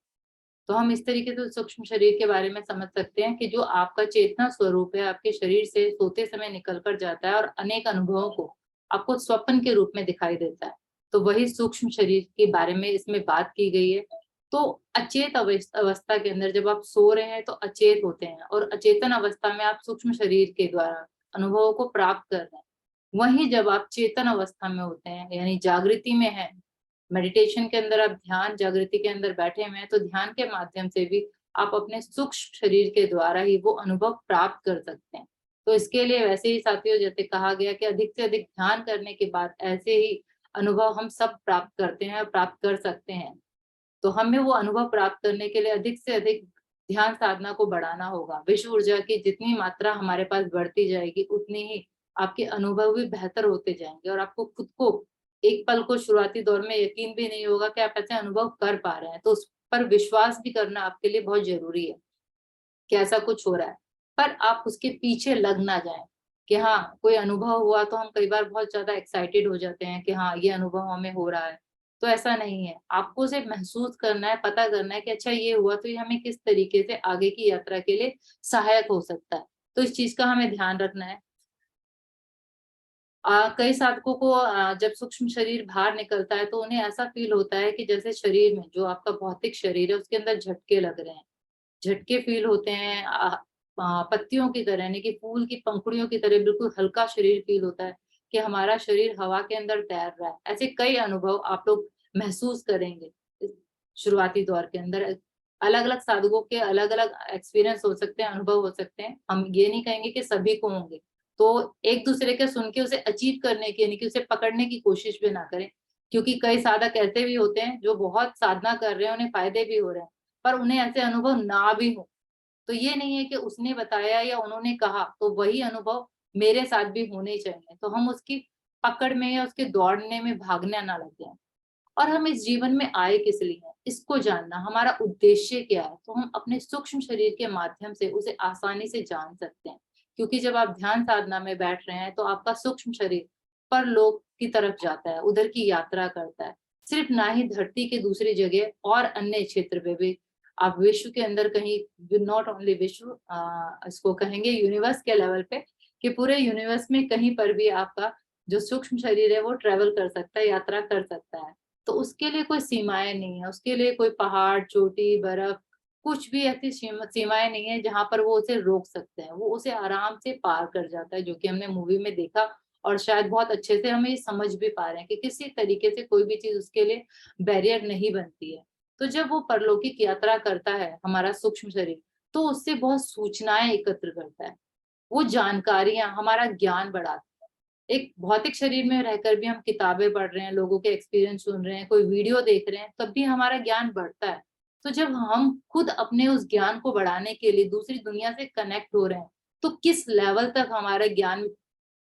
तो हम इस तरीके से सूक्ष्म शरीर के बारे में समझ सकते हैं कि जो आपका चेतना स्वरूप है आपके शरीर से सोते समय निकल कर जाता है और अनेक अनुभवों को आपको स्वप्न के रूप में दिखाई देता है। तो वही सूक्ष्म शरीर के बारे में इसमें बात की गई है। तो अचेत अवस्था के अंदर जब आप सो रहे हैं तो अचेत होते हैं, और अचेतन अवस्था में आप सूक्ष्म शरीर के द्वारा अनुभवों को प्राप्त कर रहे हैं। वहीं जब आप चेतन अवस्था में होते हैं यानी जागृति में है, मेडिटेशन के अंदर आप ध्यान जागृति के अंदर बैठे हुए हैं, तो ध्यान के माध्यम से भी आप अपने सूक्ष्म शरीर के द्वारा ही वो अनुभव प्राप्त कर सकते हैं। तो इसके लिए वैसे ही साथियों, जैसे कहा गया कि अधिक से अधिक ध्यान करने के बाद ऐसे ही अनुभव हम सब प्राप्त करते हैं और प्राप्त कर सकते हैं। तो हमें वो अनुभव प्राप्त करने के लिए अधिक से अधिक ध्यान साधना को बढ़ाना होगा। विश्व ऊर्जा की जितनी मात्रा हमारे पास बढ़ती जाएगी उतनी ही आपके अनुभव भी बेहतर होते जाएंगे, और आपको खुद को एक पल को शुरुआती दौर में यकीन भी नहीं होगा कि आप ऐसे अनुभव कर पा रहे हैं। तो उस पर विश्वास भी करना आपके लिए बहुत जरूरी है कि ऐसा कुछ हो रहा है, पर आप उसके पीछे लग ना जाएं कि हाँ कोई अनुभव हुआ तो हम कई बार बहुत ज्यादा एक्साइटेड हो जाते हैं कि हाँ ये अनुभव हमें हो रहा है। तो ऐसा नहीं है, आपको सिर्फ महसूस करना है, पता करना है कि अच्छा ये हुआ तो ये हमें किस तरीके से आगे की यात्रा के लिए सहायक हो सकता है। तो इस चीज का हमें ध्यान रखना है। कई साधकों को जब सूक्ष्म शरीर बाहर निकलता है तो उन्हें ऐसा फील होता है कि जैसे शरीर में जो आपका भौतिक शरीर है उसके अंदर झटके लग रहे हैं। झटके फील होते हैं पत्तियों की तरह, यानी कि फूल की पंखुड़ियों की तरह बिल्कुल हल्का शरीर फील होता है कि हमारा शरीर हवा के अंदर तैर रहा है। ऐसे कई अनुभव आप लोग महसूस करेंगे इस शुरुआती दौर के अंदर। अलग अलग साधकों के अलग अलग एक्सपीरियंस हो सकते हैं, अनुभव हो सकते हैं। हम ये नहीं कहेंगे कि सभी को होंगे। तो एक दूसरे के सुन के उसे अचीव करने की यानी कि उसे पकड़ने की कोशिश भी ना करें, क्योंकि कई साधक ऐसे भी होते हैं जो बहुत साधना कर रहे हैं, उन्हें फायदे भी हो रहे हैं, पर उन्हें ऐसे अनुभव ना भी हो। तो ये नहीं है कि उसने बताया या उन्होंने कहा तो वही अनुभव मेरे साथ भी होने चाहिए, तो हम उसकी पकड़ में या उसके दौड़ने में भागने ना लग जाए। और हम इस जीवन में आए किस लिए हैं इसको जानना, हमारा उद्देश्य क्या है, तो हम अपने सूक्ष्म शरीर के माध्यम से उसे आसानी से जान सकते हैं। क्योंकि जब आप ध्यान साधना में बैठ रहे हैं तो आपका सूक्ष्म शरीर परलोक की तरफ जाता है, उधर की यात्रा करता है। सिर्फ ना ही धरती के दूसरी जगह और अन्य क्षेत्र पे भी आप विश्व के अंदर कहीं, नॉट ओनली विश्व, इसको कहेंगे यूनिवर्स के लेवल पे, कि पूरे यूनिवर्स में कहीं पर भी आपका जो सूक्ष्म शरीर है वो ट्रेवल कर सकता है, यात्रा कर सकता है। तो उसके लिए कोई सीमाएं नहीं है, उसके लिए कोई पहाड़, चोटी, बर्फ, कुछ भी ऐसी सीमाएं नहीं है जहां पर वो उसे रोक सकते हैं। वो उसे आराम से पार कर जाता है, जो कि हमने मूवी में देखा, और शायद बहुत अच्छे से हम ये समझ भी पा रहे हैं कि किसी तरीके से कोई भी चीज उसके लिए बैरियर नहीं बनती है। तो जब वो परलौकिक यात्रा करता है हमारा सूक्ष्म शरीर, तो उससे बहुत सूचनाएं एकत्र करता है। वो जानकारियां हमारा ज्ञान बढ़ाती है। एक भौतिक शरीर में रहकर भी हम किताबें पढ़ रहे हैं, लोगों के एक्सपीरियंस सुन रहे हैं, कोई वीडियो देख रहे हैं, तब भी हमारा ज्ञान बढ़ता है। तो जब हम खुद अपने उस ज्ञान को बढ़ाने के लिए दूसरी दुनिया से कनेक्ट हो रहे हैं, तो किस लेवल तक हमारा ज्ञान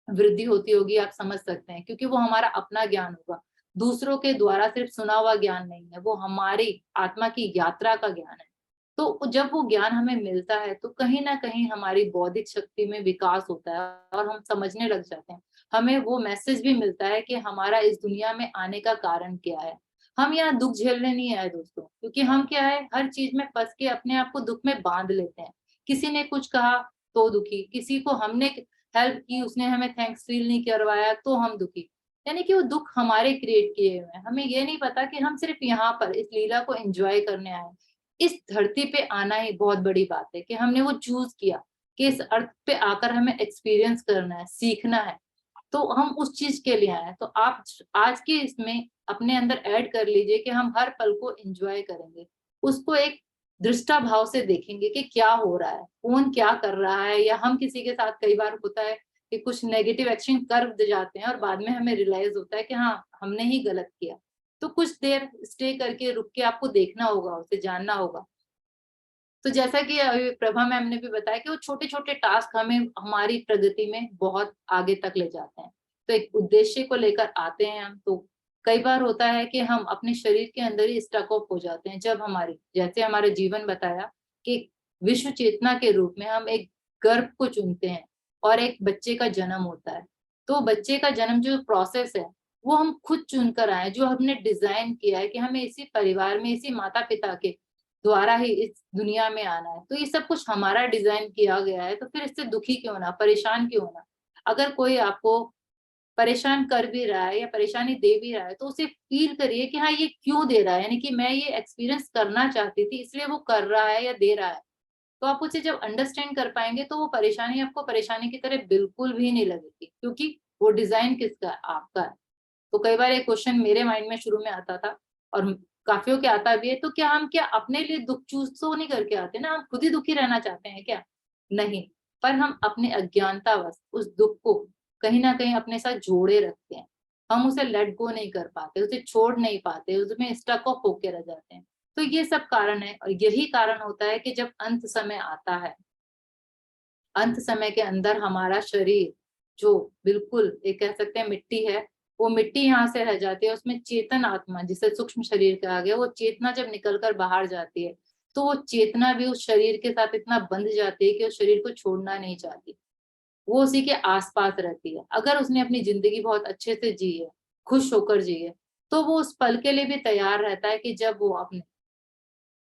वृद्धि होती होगी आप समझ सकते हैं, क्योंकि वो हमारा अपना ज्ञान होगा, दूसरों के द्वारा सिर्फ सुना हुआ ज्ञान नहीं है, वो हमारी आत्मा की यात्रा का ज्ञान है। तो जब वो ज्ञान हमें मिलता है तो कहीं ना कहीं हमारी बौद्धिक शक्ति में विकास होता है और हम समझने लग जाते हैं। हमें वो मैसेज भी मिलता है कि हमारा इस दुनिया में आने का कारण क्या है। हम यहाँ दुख झेलने नहीं आए दोस्तों, क्योंकि हम क्या है, हर चीज में फंस के अपने आप को दुख में बांध लेते हैं। किसी ने कुछ कहा तो दुखी, किसी को हमने हेल्प की, उसने हमें थैंक्स फील नहीं करवाया तो हम दुखी। यानी कि वो दुख हमारे क्रिएट किए हुए हैं। हमें ये नहीं पता कि हम सिर्फ यहाँ पर इस लीला को एंजॉय करने आए हैं। इस धरती पे आना ही बहुत बड़ी बात है कि हमने वो चूज किया कि इस अर्थ पे आकर हमें एक्सपीरियंस करना है, सीखना है, तो हम उस चीज के लिए आए हैं। तो आप आज के इसमें अपने अंदर ऐड कर लीजिए कि हम हर पल को एंजॉय करेंगे, उसको एक दृष्टा भाव से देखेंगे कि क्या हो रहा है, कौन क्या कर रहा है। या हम किसी के साथ कई बार होता है कि कुछ नेगेटिव एक्शन कर जाते हैं और बाद में हमें रियलाइज होता है कि हाँ हमने ही गलत किया। तो कुछ देर स्टे करके रुक के आपको देखना होगा, उसे जानना होगा। तो जैसा कि अभी प्रभा मैम ने भी बताया कि वो छोटे छोटे टास्क हमें हमारी प्रगति में बहुत आगे तक ले जाते हैं। तो एक उद्देश्य को लेकर आते हैं हम, तो कई बार होता है कि हम अपने शरीर के अंदर ही स्टक ऑफ हो जाते हैं। जब हमारी, जैसे हमारे जीवन बताया कि विश्व चेतना के रूप में हम एक गर्भ को चुनते हैं और एक बच्चे का जन्म होता है। तो बच्चे का जन्म जो प्रोसेस है वो हम खुद चुनकर आए, जो हमने डिजाइन किया है कि हमें इसी परिवार में, इसी माता पिता के द्वारा ही इस दुनिया में आना है। तो ये सब कुछ हमारा डिजाइन किया गया है, तो फिर इससे दुखी क्यों ना, परेशान क्यों ना। अगर कोई आपको परेशान कर भी रहा है या परेशानी दे भी रहा है तो उसे फील करिए कि हाँ ये क्यों दे रहा है, यानी कि मैं ये एक्सपीरियंस करना चाहती थी इसलिए वो कर रहा है या दे रहा है। तो आप उसे जब अंडरस्टैंड कर पाएंगे तो वो परेशानी आपको परेशानी की तरह बिल्कुल भी नहीं लगेगी, क्योंकि वो डिजाइन किसका है, आपका है। तो कई बार एक क्वेश्चन मेरे माइंड में शुरू में आता था और काफियों के आता भी है, तो क्या हम क्या अपने लिए दुख चूज तो नहीं करके आते ना, हम खुद ही दुखी रहना चाहते हैं क्या? नहीं, पर हम अपने अज्ञानतावश उस दुख को कहीं ना कहीं अपने साथ जोड़े रखते हैं। हम उसे लेट गो नहीं कर पाते, उसे छोड़ नहीं पाते, उसमें स्टक ऑफ होके रह जाते हैं। तो ये सब कारण है और यही कारण होता है कि जब अंत समय आता है, अंत समय के अंदर हमारा शरीर जो बिल्कुल एक कह सकते हैं मिट्टी है, वो मिट्टी यहाँ से रह जाती है, उसमें चेतन आत्मा जिसे सूक्ष्म शरीर कहा गया, वो चेतना जब निकलकर बाहर जाती है तो वो चेतना भी उस शरीर के साथ इतना बंध जाती है कि उस शरीर को छोड़ना नहीं चाहती, वो उसी के आसपास रहती है। अगर उसने अपनी जिंदगी बहुत अच्छे से जी है, खुश होकर जी है, तो वो उस पल के लिए भी तैयार रहता है कि जब वो अपने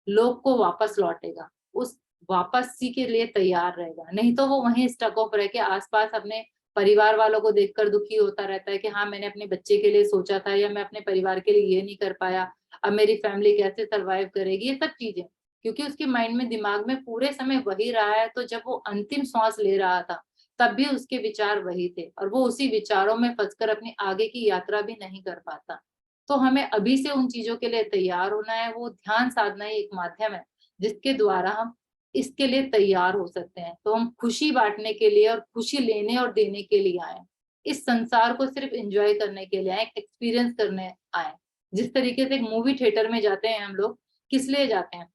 लोग को वापस लौटेगा, उस वापसी के लिए तैयार रहेगा। नहीं तो वो वहीं स्टक ऑफ रह के आसपास अपने परिवार वालों को देखकर दुखी होता रहता है कि हाँ मैंने अपने बच्चे के लिए सोचा था या मैं अपने परिवार के लिए ये नहीं कर पाया, अब मेरी फैमिली कैसे सरवाइव करेगी, ये सब चीजें, क्योंकि उसके माइंड में, दिमाग में पूरे समय वही रहा है। तो जब वो अंतिम सांस ले रहा था तब भी उसके विचार वही थे और वो उसी विचारों में फंसकर अपनी आगे की यात्रा भी नहीं कर पाता। तो हमें अभी से उन चीजों के लिए तैयार होना है। वो ध्यान साधना ही एक माध्यम है जिसके द्वारा हम इसके लिए तैयार हो सकते हैं। तो हम खुशी बांटने के लिए और खुशी लेने और देने के लिए आए, इस संसार को सिर्फ एंजॉय करने के लिए आए, एक्सपीरियंस करने आए। जिस तरीके से एक मूवी थिएटर में जाते हैं हम लोग, किस लिए जाते हैं?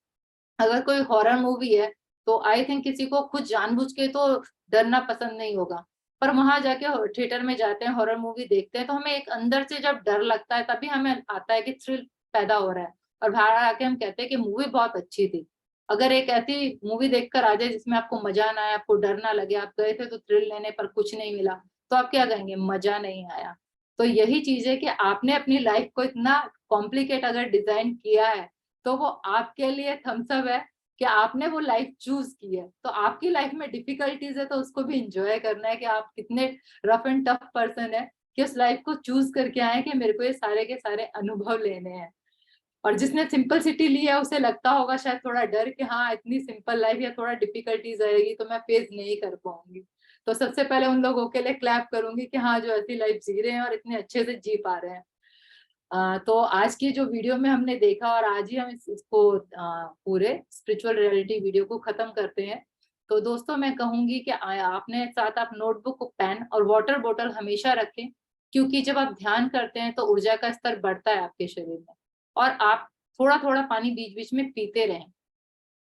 अगर कोई हॉरर मूवी है तो आई थिंक किसी को खुद जानबूझ के तो डरना पसंद नहीं होगा, पर वहां जाके थिएटर में जाते हैं, हॉरर मूवी देखते हैं, तो हमें एक अंदर से जब डर लगता है तभी हमें आता है कि थ्रिल पैदा हो रहा है और बाहर आके हम कहते हैं कि मूवी बहुत अच्छी थी। अगर एक ऐसी मूवी देखकर आ जाए जिसमें आपको मजा ना आए, आपको डर ना लगे, आप गए थे तो थ्रिल लेने पर कुछ नहीं मिला, तो आप क्या कहेंगे? मजा नहीं आया। तो यही चीज है कि आपने अपनी लाइफ को इतना कॉम्प्लिकेट अगर डिजाइन किया है तो वो आपके लिए थम्स अप है कि आपने वो लाइफ चूज की है। तो आपकी लाइफ में डिफिकल्टीज है तो उसको भी इंजॉय करना है कि आप कितने रफ एंड टफ पर्सन है कि उस लाइफ को चूज करके आए कि मेरे को ये सारे के सारे अनुभव लेने हैं। और जिसने सिंपल सिटी ली है उसे लगता होगा शायद थोड़ा डर कि हाँ इतनी सिंपल लाइफ या थोड़ा डिफिकल्टीज आएगी तो मैं फेस नहीं कर पाऊंगी। तो सबसे पहले उन लोगों के लिए क्लैप करूंगी कि हाँ जो ऐसी लाइफ जी रहे हैं और इतने अच्छे से जी पा रहे हैं। तो आज की जो वीडियो में हमने देखा और आज ही हम इसको पूरे स्पिरिचुअल रियलिटी वीडियो को खत्म करते हैं। तो दोस्तों मैं कहूंगी कि आपने साथ आप नोटबुक, पेन और वाटर बोतल हमेशा रखें, क्योंकि जब आप ध्यान करते हैं तो ऊर्जा का स्तर बढ़ता है आपके शरीर में, और आप थोड़ा थोड़ा पानी बीच बीच में पीते रहें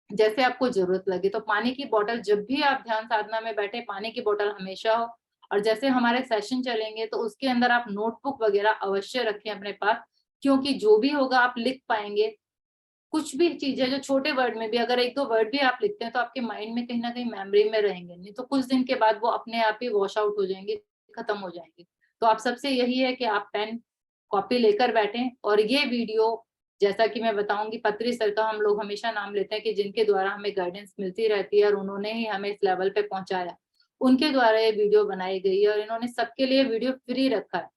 जैसे आपको जरूरत लगे। तो पानी की बोतल, जब भी आप ध्यान साधना में बैठे, पानी की बोतल हमेशा हो। और जैसे हमारे सेशन चलेंगे तो उसके अंदर आप नोटबुक वगैरह अवश्य रखें अपने पास, क्योंकि जो भी होगा आप लिख पाएंगे। कुछ भी चीजें जो छोटे वर्ड में भी, अगर एक दो वर्ड भी आप लिखते हैं तो आपके माइंड में कहीं ना कहीं मेमोरी में रहेंगे, नहीं तो कुछ दिन के बाद वो अपने आप ही वॉश आउट हो जाएंगे, खत्म हो जाएंगे। तो आप सबसे यही है कि आप पेन कॉपी लेकर बैठें। और ये वीडियो, जैसा कि मैं बताऊंगी, पत्री सर का हम लोग हमेशा नाम लेते हैं कि जिनके द्वारा हमें गाइडेंस मिलती रहती है और उन्होंने ही हमें इस लेवल पे पहुंचाया, उनके द्वारा ये वीडियो बनाई गई है। और इन्होंने सबके लिए वीडियो फ्री रखा है।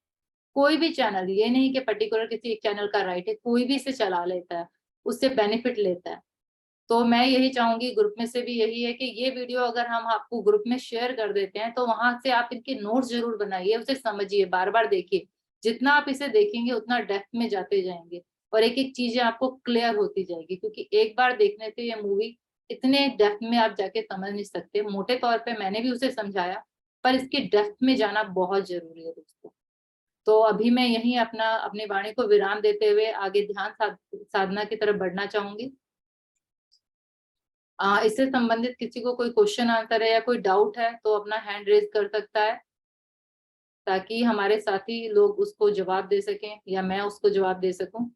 कोई भी चैनल, ये नहीं कि पर्टिकुलर किसी एक चैनल का राइट है, कोई भी इसे चला लेता है, उससे बेनिफिट लेता है। तो मैं यही चाहूंगी, ग्रुप में से भी यही है कि ये वीडियो अगर हम आपको ग्रुप में शेयर कर देते हैं तो वहां से आप इनके नोट्स जरूर बनाइए, उसे समझिए, बार बार देखिए। जितना आप इसे देखेंगे उतना डेप्थ में जाते जाएंगे और एक एक चीजें आपको क्लियर होती जाएगी, क्योंकि एक बार देखने से ये मूवी इतने डेप्थ में आप जाके समझ नहीं सकते। मोटे तौर पे मैंने भी उसे समझाया, पर इसके डेप्थ में जाना बहुत जरूरी है दोस्तों। तो अभी मैं यही अपनी वाणी को विराम देते हुए आगे ध्यान साधना की तरफ बढ़ना चाहूंगी। इससे संबंधित किसी को कोई क्वेश्चन आंसर है या कोई डाउट है तो अपना हैंड रेज कर सकता है, ताकि हमारे साथी लोग उसको जवाब दे सकें या मैं उसको जवाब दे सकूं।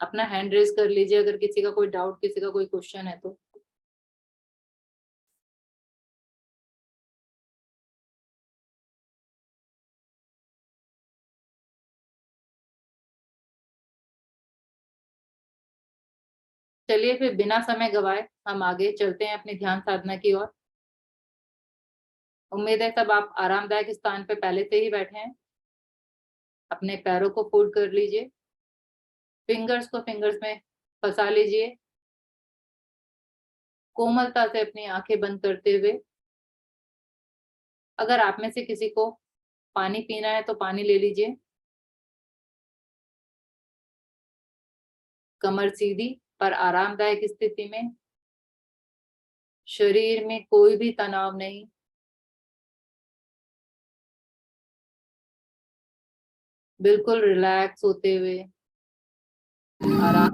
अपना हैंड रेज कर लीजिए अगर किसी का कोई डाउट, किसी का कोई क्वेश्चन है तो। चलिए फिर बिना समय गवाए हम आगे चलते हैं अपनी ध्यान साधना की ओर। उम्मीद है सब आप आरामदायक स्थान पे पहले से ही बैठे हैं। अपने पैरों को फोल्ड कर लीजिए, फिंगर्स को फिंगर्स में फंसा लीजिए, कोमलता से अपनी आंखें बंद करते हुए। अगर आप में से किसी को पानी पीना है तो पानी ले लीजिए। कमर सीधी पर आरामदायक स्थिति में, शरीर में कोई भी तनाव नहीं, बिल्कुल रिलैक्स होते हुए आराम।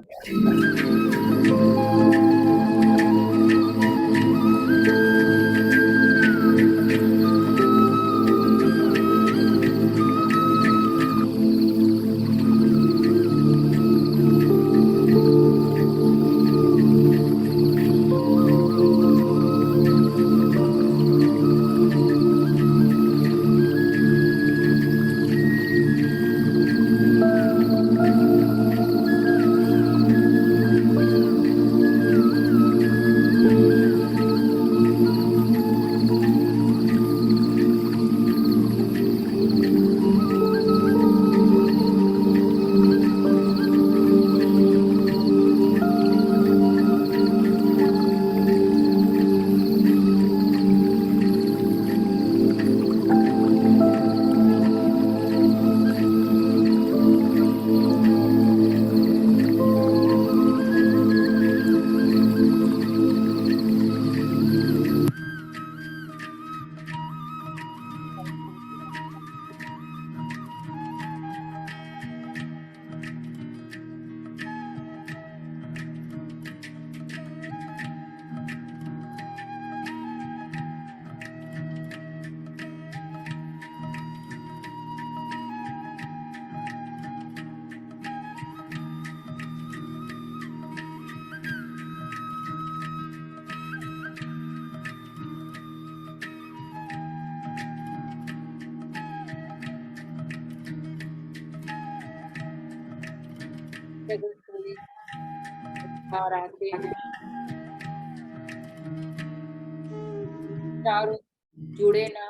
और आके चारों जुड़े ना,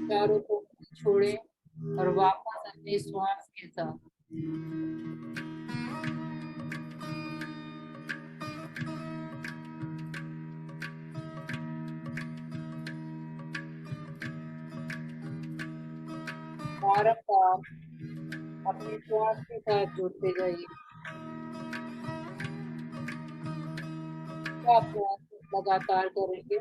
चारों को छोड़े और वापस अपने श्वास के साथ बारंबार अपने श्वास के साथ जुड़ते जाइए। क्या प्रयास लगातार करेंगे